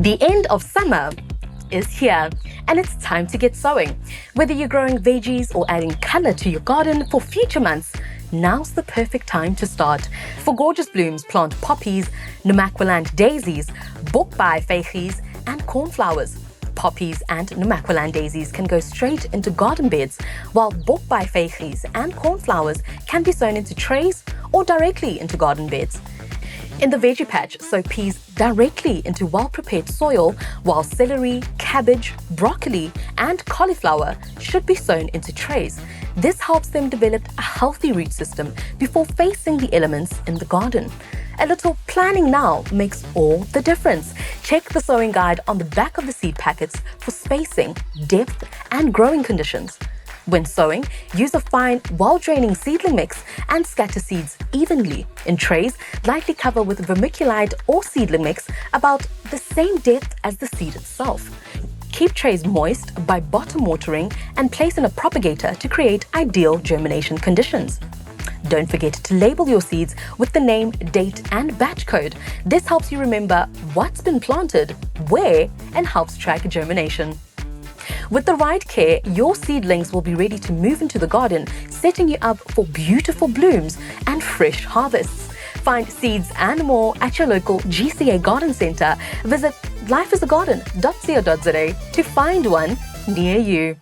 The end of summer is here, and it's time to get sowing. Whether you're growing veggies or adding color to your garden for future months, now's the perfect time to start. For gorgeous blooms, plant poppies, Namaqualand daisies, bokbaai veggies, and cornflowers. Poppies and Namaqualand daisies can go straight into garden beds, while bokbaai veggies and cornflowers can be sown into trays or directly into garden beds. In the veggie patch, sow peas directly into well-prepared soil, while celery, cabbage, broccoli, and cauliflower should be sown into trays. This helps them develop a healthy root system before facing the elements in the garden. A little planning now makes all the difference. Check the sowing guide on the back of the seed packets for spacing, depth, and growing conditions. When sowing, use a fine, well-draining seedling mix and scatter seeds evenly in trays. Lightly cover with vermiculite or seedling mix about the same depth as the seed itself. Keep trays moist by bottom watering and place in a propagator to create ideal germination conditions. Don't forget to label your seeds with the name, date, and batch code. This helps you remember what's been planted, where, and helps track germination. With the right care, your seedlings will be ready to move into the garden, setting you up for beautiful blooms and fresh harvests. Find seeds and more at your local GCA Garden Centre. Visit lifeisagarden.co.za to find one near you.